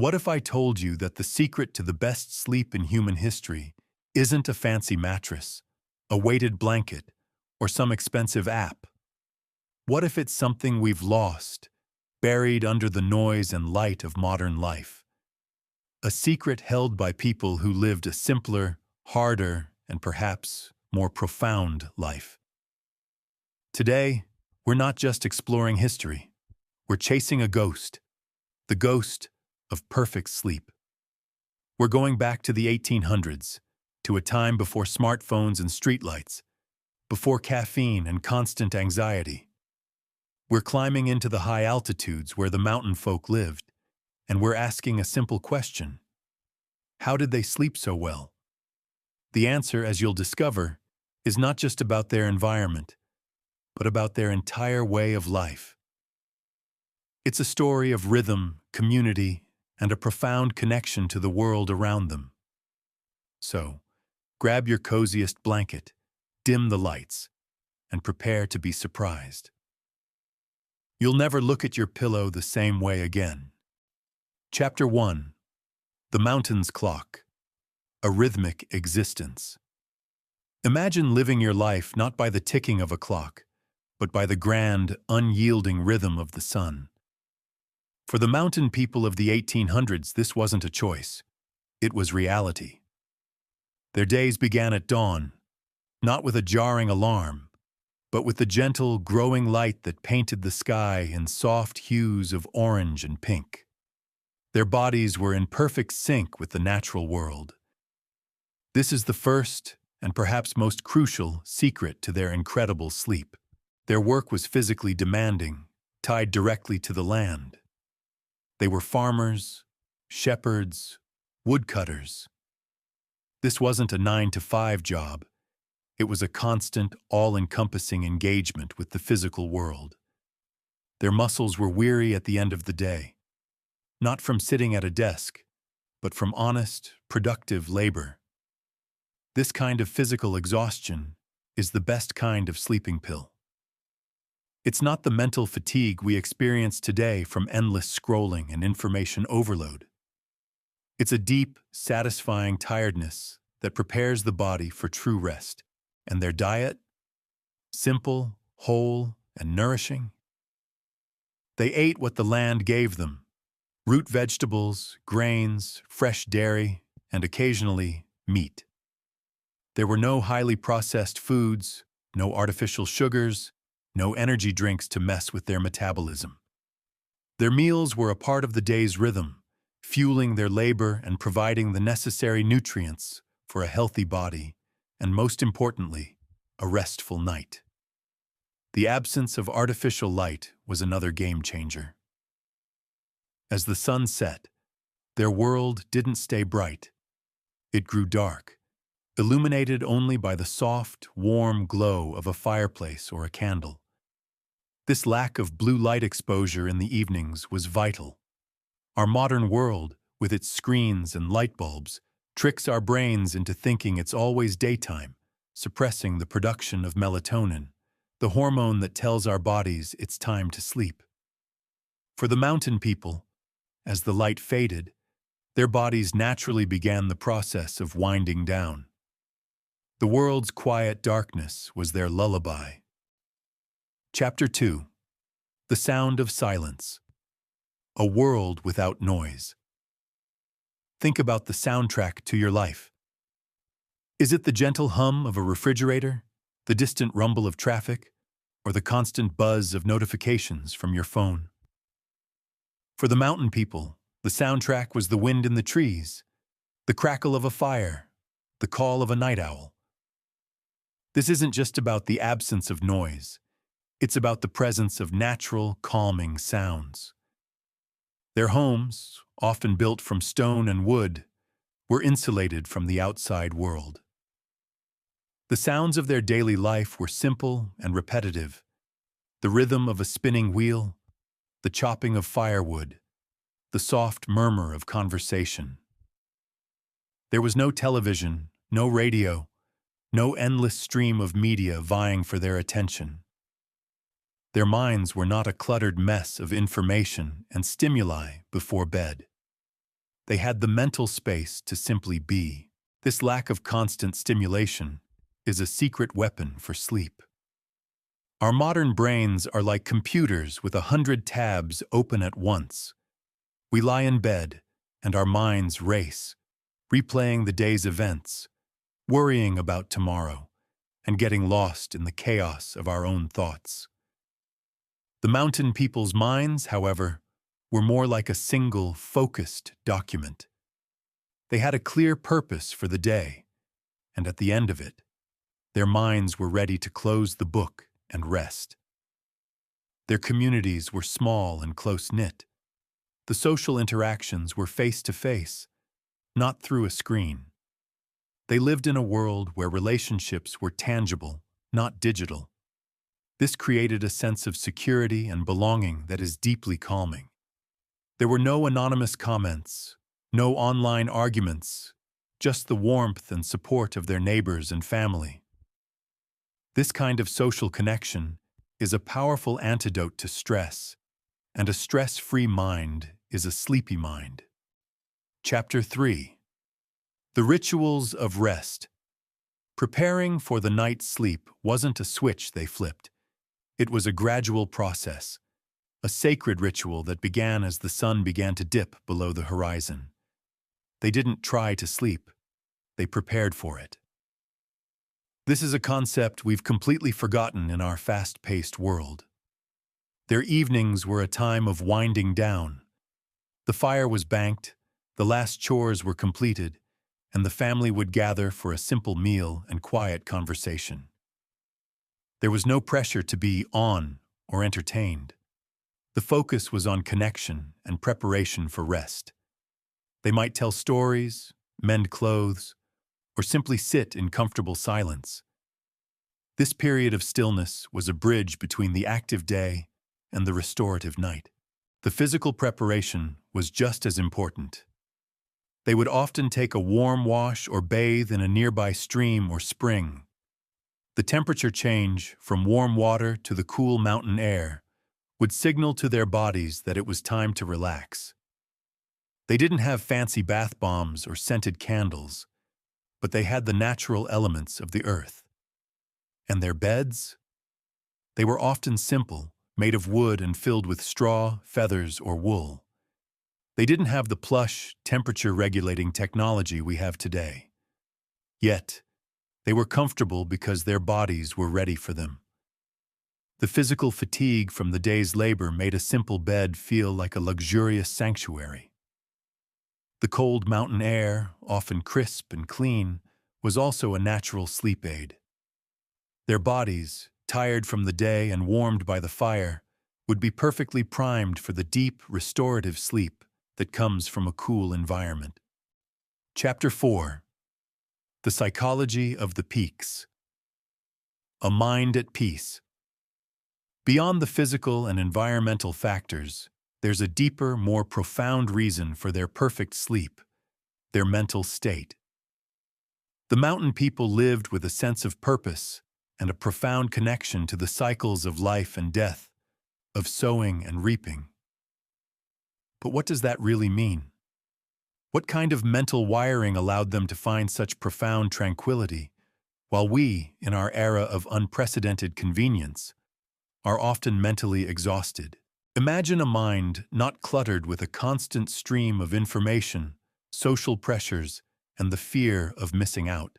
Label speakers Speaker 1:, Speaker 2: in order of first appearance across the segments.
Speaker 1: What if I told you that the secret to the best sleep in human history isn't a fancy mattress, a weighted blanket, or some expensive app? What if it's something we've lost, buried under the noise and light of modern life? A secret held by people who lived a simpler, harder, and perhaps more profound life. Today, we're not just exploring history. We're chasing a ghost, the ghost of perfect sleep. We're going back to the 1800s, to a time before smartphones and streetlights, before caffeine and constant anxiety. We're climbing into the high altitudes where the mountain folk lived, and we're asking a simple question. How did they sleep so well? The answer, as you'll discover, is not just about their environment, but about their entire way of life. It's a story of rhythm, community, and a profound connection to the world around them. So, grab your coziest blanket, dim the lights, and prepare to be surprised. You'll never look at your pillow the same way again. Chapter 1: The Mountain's Clock. A Rhythmic Existence. Imagine living your life not by the ticking of a clock, but by the grand, unyielding rhythm of the sun. For the mountain people of the 1800s, this wasn't a choice. It was reality. Their days began at dawn, not with a jarring alarm, but with the gentle, growing light that painted the sky in soft hues of orange and pink. Their bodies were in perfect sync with the natural world. This is the first, and perhaps most crucial, secret to their incredible sleep. Their work was physically demanding, tied directly to the land. They were farmers, shepherds, woodcutters. This wasn't a 9-to-5 job. It was a constant, all-encompassing engagement with the physical world. Their muscles were weary at the end of the day, not from sitting at a desk, but from honest, productive labor. This kind of physical exhaustion is the best kind of sleeping pill. It's not the mental fatigue we experience today from endless scrolling and information overload. It's a deep, satisfying tiredness that prepares the body for true rest. And their diet? Simple, whole, and nourishing. They ate what the land gave them: root vegetables, grains, fresh dairy, and occasionally meat. There were no highly processed foods, no artificial sugars, no energy drinks to mess with their metabolism. Their meals were a part of the day's rhythm, fueling their labor and providing the necessary nutrients for a healthy body, and most importantly, a restful night. The absence of artificial light was another game changer. As the sun set, their world didn't stay bright. It grew dark, illuminated only by the soft, warm glow of a fireplace or a candle. This lack of blue light exposure in the evenings was vital. Our modern world, with its screens and light bulbs, tricks our brains into thinking it's always daytime, suppressing the production of melatonin, the hormone that tells our bodies it's time to sleep. For the mountain people, as the light faded, their bodies naturally began the process of winding down. The world's quiet darkness was their lullaby. Chapter 2: The Sound of Silence. A World Without Noise. Think about the soundtrack to your life. Is it the gentle hum of a refrigerator, the distant rumble of traffic, or the constant buzz of notifications from your phone? For the mountain people, the soundtrack was the wind in the trees, the crackle of a fire, the call of a night owl. This isn't just about the absence of noise. It's about the presence of natural, calming sounds. Their homes, often built from stone and wood, were insulated from the outside world. The sounds of their daily life were simple and repetitive: the rhythm of a spinning wheel, the chopping of firewood, the soft murmur of conversation. There was no television, no radio, no endless stream of media vying for their attention. Their minds were not a cluttered mess of information and stimuli before bed. They had the mental space to simply be. This lack of constant stimulation is a secret weapon for sleep. Our modern brains are like computers with 100 tabs open at once. We lie in bed, and our minds race, replaying the day's events, worrying about tomorrow, and getting lost in the chaos of our own thoughts. The mountain people's minds, however, were more like a single, focused document. They had a clear purpose for the day, and at the end of it, their minds were ready to close the book and rest. Their communities were small and close-knit. The social interactions were face-to-face, not through a screen. They lived in a world where relationships were tangible, not digital. This created a sense of security and belonging that is deeply calming. There were no anonymous comments, no online arguments, just the warmth and support of their neighbors and family. This kind of social connection is a powerful antidote to stress, and a stress-free mind is a sleepy mind. Chapter 3. The Rituals of Rest. Preparing for the night's sleep wasn't a switch they flipped. It was a gradual process, a sacred ritual that began as the sun began to dip below the horizon. They didn't try to sleep, they prepared for it. This is a concept we've completely forgotten in our fast-paced world. Their evenings were a time of winding down. The fire was banked, the last chores were completed, and the family would gather for a simple meal and quiet conversation. There was no pressure to be on or entertained. The focus was on connection and preparation for rest. They might tell stories, mend clothes, or simply sit in comfortable silence. This period of stillness was a bridge between the active day and the restorative night. The physical preparation was just as important. They would often take a warm wash or bathe in a nearby stream or spring. The temperature change from warm water to the cool mountain air would signal to their bodies that it was time to relax. They didn't have fancy bath bombs or scented candles, but they had the natural elements of the earth. And their beds? They were often simple, made of wood and filled with straw, feathers, or wool. They didn't have the plush, temperature-regulating technology we have today. Yet, they were comfortable because their bodies were ready for them. The physical fatigue from the day's labor made a simple bed feel like a luxurious sanctuary. The cold mountain air, often crisp and clean, was also a natural sleep aid. Their bodies, tired from the day and warmed by the fire, would be perfectly primed for the deep, restorative sleep that comes from a cool environment. Chapter 4. The Psychology of the Peaks. A Mind at Peace. Beyond the physical and environmental factors, there's a deeper, more profound reason for their perfect sleep: their mental state. The mountain people lived with a sense of purpose and a profound connection to the cycles of life and death, of sowing and reaping. But what does that really mean? What kind of mental wiring allowed them to find such profound tranquility, while we, in our era of unprecedented convenience, are often mentally exhausted? Imagine a mind not cluttered with a constant stream of information, social pressures, and the fear of missing out.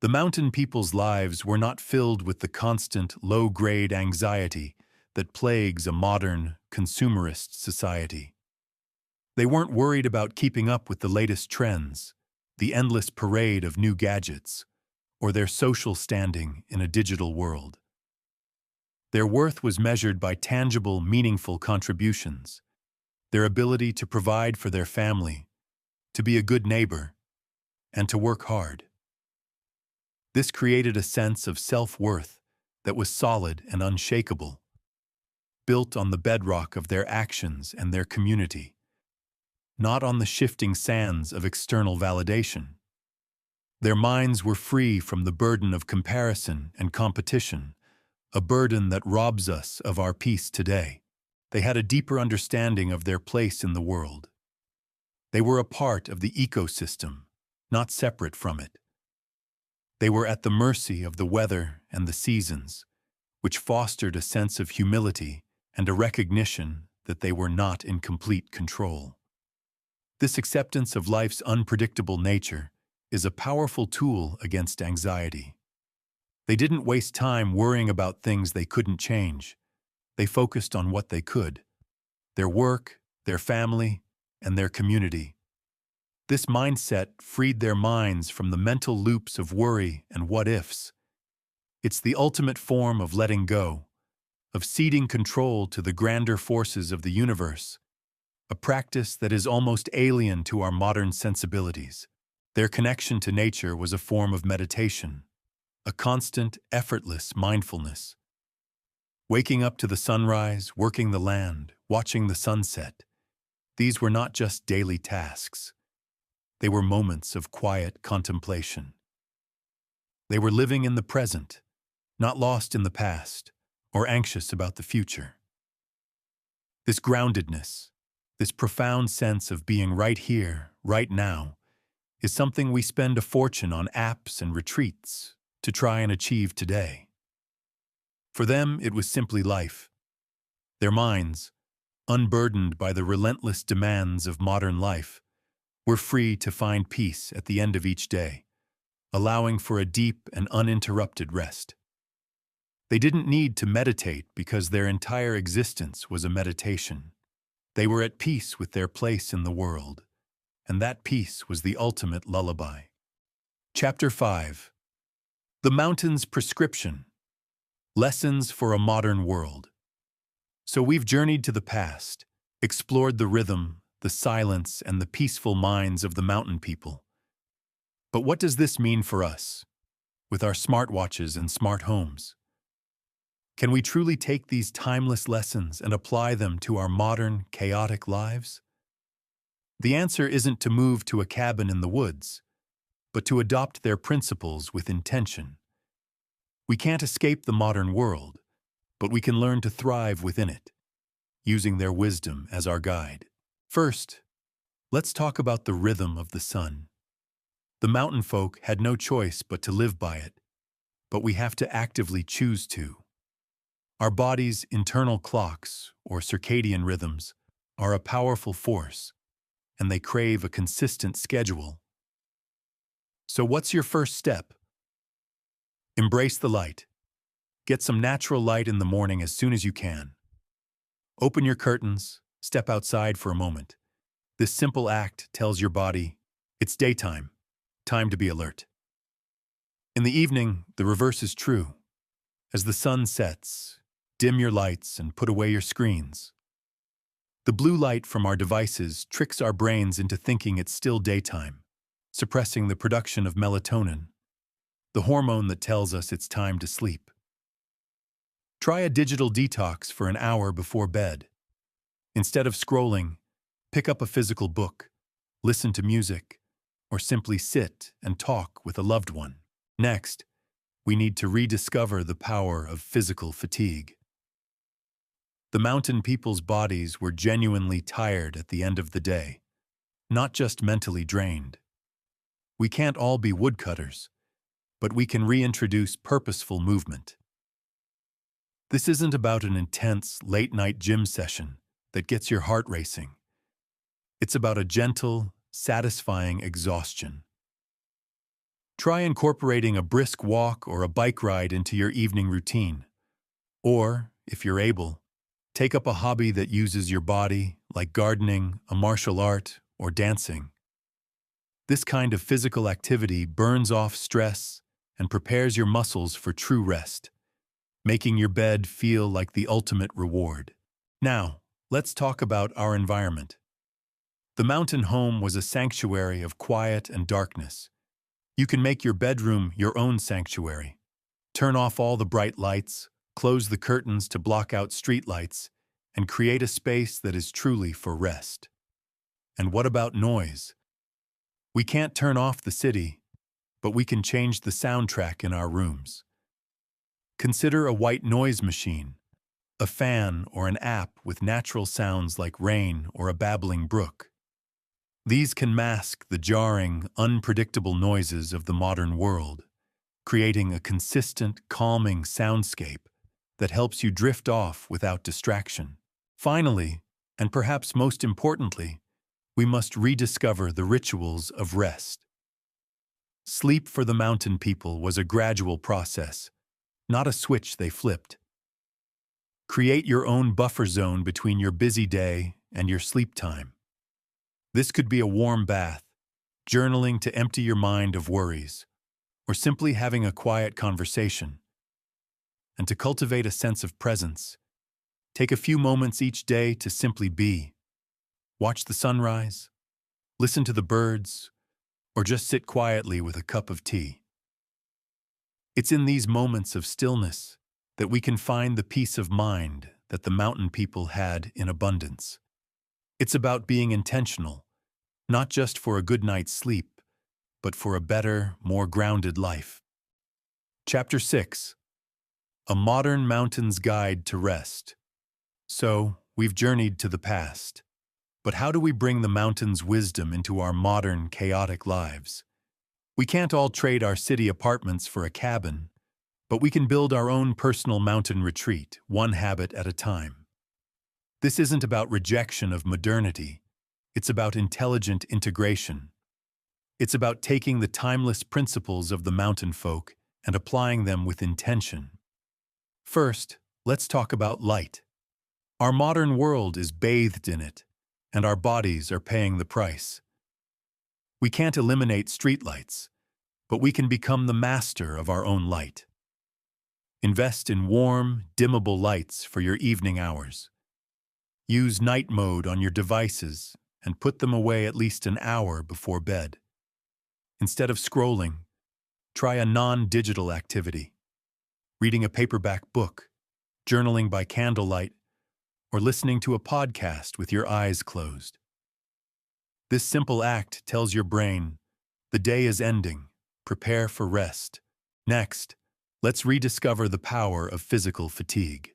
Speaker 1: The mountain people's lives were not filled with the constant, low-grade anxiety that plagues a modern, consumerist society. They weren't worried about keeping up with the latest trends, the endless parade of new gadgets, or their social standing in a digital world. Their worth was measured by tangible, meaningful contributions, their ability to provide for their family, to be a good neighbor, and to work hard. This created a sense of self-worth that was solid and unshakable, built on the bedrock of their actions and their community, not on the shifting sands of external validation. Their minds were free from the burden of comparison and competition, a burden that robs us of our peace today. They had a deeper understanding of their place in the world. They were a part of the ecosystem, not separate from it. They were at the mercy of the weather and the seasons, which fostered a sense of humility and a recognition that they were not in complete control. This acceptance of life's unpredictable nature is a powerful tool against anxiety. They didn't waste time worrying about things they couldn't change. They focused on what they could: their work, their family, and their community. This mindset freed their minds from the mental loops of worry and what-ifs. It's the ultimate form of letting go, of ceding control to the grander forces of the universe, a practice that is almost alien to our modern sensibilities. Their connection to nature was a form of meditation, a constant, effortless mindfulness. Waking up to the sunrise, working the land, watching the sunset, these were not just daily tasks. They were moments of quiet contemplation. They were living in the present, not lost in the past or anxious about the future. This groundedness, this profound sense of being right here, right now, is something we spend a fortune on apps and retreats to try and achieve today. For them, it was simply life. Their minds, unburdened by the relentless demands of modern life, were free to find peace at the end of each day, allowing for a deep and uninterrupted rest. They didn't need to meditate because their entire existence was a meditation. They were at peace with their place in the world, and that peace was the ultimate lullaby. Chapter 5. The Mountain's Prescription. Lessons for a Modern World. So we've journeyed to the past, explored the rhythm, the silence, and the peaceful minds of the mountain people. But what does this mean for us, with our smartwatches and smart homes? Can we truly take these timeless lessons and apply them to our modern, chaotic lives? The answer isn't to move to a cabin in the woods, but to adopt their principles with intention. We can't escape the modern world, but we can learn to thrive within it, using their wisdom as our guide. First, let's talk about the rhythm of the sun. The mountain folk had no choice but to live by it, but we have to actively choose to. Our body's internal clocks, or circadian rhythms, are a powerful force, and they crave a consistent schedule. So what's your first step? Embrace the light. Get some natural light in the morning as soon as you can. Open your curtains, step outside for a moment. This simple act tells your body, it's daytime, time to be alert. In the evening, the reverse is true. As the sun sets, dim your lights and put away your screens. The blue light from our devices tricks our brains into thinking it's still daytime, suppressing the production of melatonin, the hormone that tells us it's time to sleep. Try a digital detox for an hour before bed. Instead of scrolling, pick up a physical book, listen to music, or simply sit and talk with a loved one. Next, we need to rediscover the power of physical fatigue. The mountain people's bodies were genuinely tired at the end of the day, not just mentally drained. We can't all be woodcutters, but we can reintroduce purposeful movement. This isn't about an intense, late-night gym session that gets your heart racing. It's about a gentle, satisfying exhaustion. Try incorporating a brisk walk or a bike ride into your evening routine. Or, if you're able, take up a hobby that uses your body, like gardening, a martial art, or dancing. This kind of physical activity burns off stress and prepares your muscles for true rest, making your bed feel like the ultimate reward. Now, let's talk about our environment. The mountain home was a sanctuary of quiet and darkness. You can make your bedroom your own sanctuary. Turn off all the bright lights, close the curtains to block out street lights, and create a space that is truly for rest. And what about noise? We can't turn off the city, but we can change the soundtrack in our rooms. Consider a white noise machine, a fan or an app with natural sounds like rain or a babbling brook. These can mask the jarring, unpredictable noises of the modern world, creating a consistent, calming soundscape that helps you drift off without distraction. Finally, and perhaps most importantly, we must rediscover the rituals of rest. Sleep for the mountain people was a gradual process, not a switch they flipped. Create your own buffer zone between your busy day and your sleep time. This could be a warm bath, journaling to empty your mind of worries, or simply having a quiet conversation. And to cultivate a sense of presence, take a few moments each day to simply be. Watch the sunrise, listen to the birds, or just sit quietly with a cup of tea. It's in these moments of stillness that we can find the peace of mind that the mountain people had in abundance. It's about being intentional, not just for a good night's sleep, but for a better, more grounded life. Chapter 6. A Modern Mountain's Guide to Rest. So, we've journeyed to the past. But how do we bring the mountain's wisdom into our modern, chaotic lives? We can't all trade our city apartments for a cabin, but we can build our own personal mountain retreat, one habit at a time. This isn't about rejection of modernity. It's about intelligent integration. It's about taking the timeless principles of the mountain folk and applying them with intention. First, let's talk about light. Our modern world is bathed in it, and our bodies are paying the price. We can't eliminate streetlights, but we can become the master of our own light. Invest in warm, dimmable lights for your evening hours. Use night mode on your devices and put them away at least an hour before bed. Instead of scrolling, try a non-digital activity. Reading a paperback book, journaling by candlelight, or listening to a podcast with your eyes closed. This simple act tells your brain, the day is ending, prepare for rest. Next, let's rediscover the power of physical fatigue.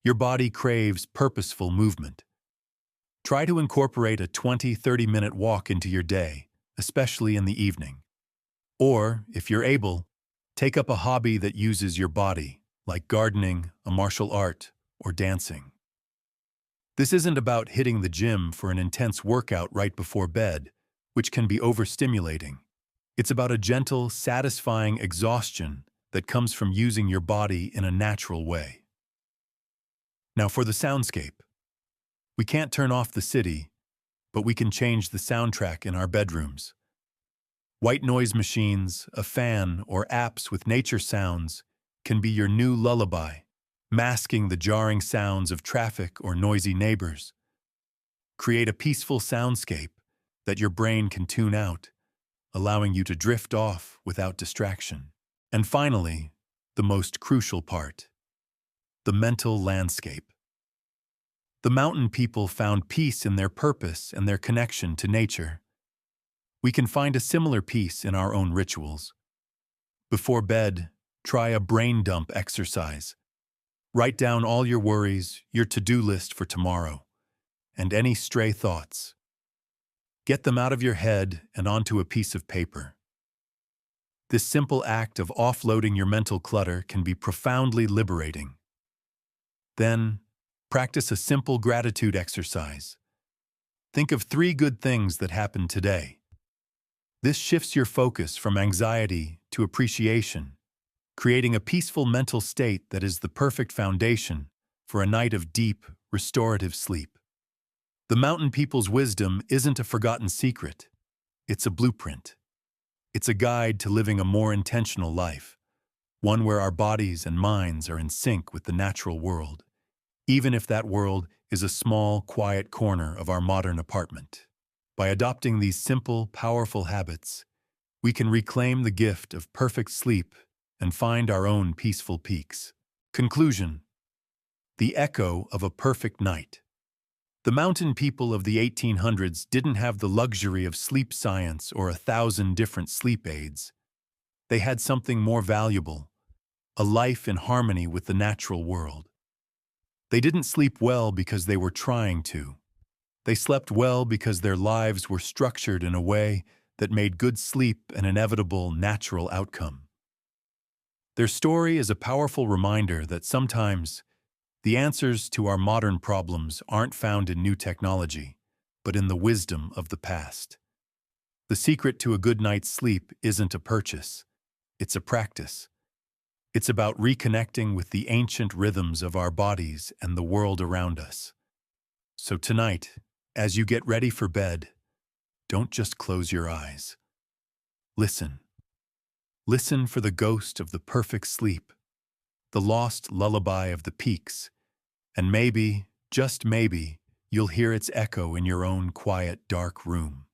Speaker 1: Your body craves purposeful movement. Try to incorporate a 20-30-minute walk into your day, especially in the evening. Or, if you're able, take up a hobby that uses your body, like gardening, a martial art, or dancing. This isn't about hitting the gym for an intense workout right before bed, which can be overstimulating. It's about a gentle, satisfying exhaustion that comes from using your body in a natural way. Now for the soundscape. We can't turn off the city, but we can change the soundtrack in our bedrooms. White noise machines, a fan, or apps with nature sounds can be your new lullaby, masking the jarring sounds of traffic or noisy neighbors. Create a peaceful soundscape that your brain can tune out, allowing you to drift off without distraction. And finally, the most crucial part, the mental landscape. The mountain people found peace in their purpose and their connection to nature. We can find a similar peace in our own rituals. Before bed, try a brain dump exercise. Write down all your worries, your to-do list for tomorrow, and any stray thoughts. Get them out of your head and onto a piece of paper. This simple act of offloading your mental clutter can be profoundly liberating. Then, practice a simple gratitude exercise. Think of 3 good things that happened today. This shifts your focus from anxiety to appreciation, creating a peaceful mental state that is the perfect foundation for a night of deep, restorative sleep. The mountain people's wisdom isn't a forgotten secret. It's a blueprint. It's a guide to living a more intentional life, one where our bodies and minds are in sync with the natural world, even if that world is a small, quiet corner of our modern apartment. By adopting these simple, powerful habits, we can reclaim the gift of perfect sleep and find our own peaceful peaks. Conclusion: the echo of a perfect night. The mountain people of the 1800s didn't have the luxury of sleep science or 1,000 different sleep aids. They had something more valuable, a life in harmony with the natural world. They didn't sleep well because they were trying to. They slept well because their lives were structured in a way that made good sleep an inevitable, natural outcome. Their story is a powerful reminder that sometimes the answers to our modern problems aren't found in new technology, but in the wisdom of the past. The secret to a good night's sleep isn't a purchase, it's a practice. It's about reconnecting with the ancient rhythms of our bodies and the world around us. So tonight, as you get ready for bed, don't just close your eyes. Listen. Listen for the ghost of the perfect sleep, the lost lullaby of the peaks, and maybe, just maybe, you'll hear its echo in your own quiet, dark room.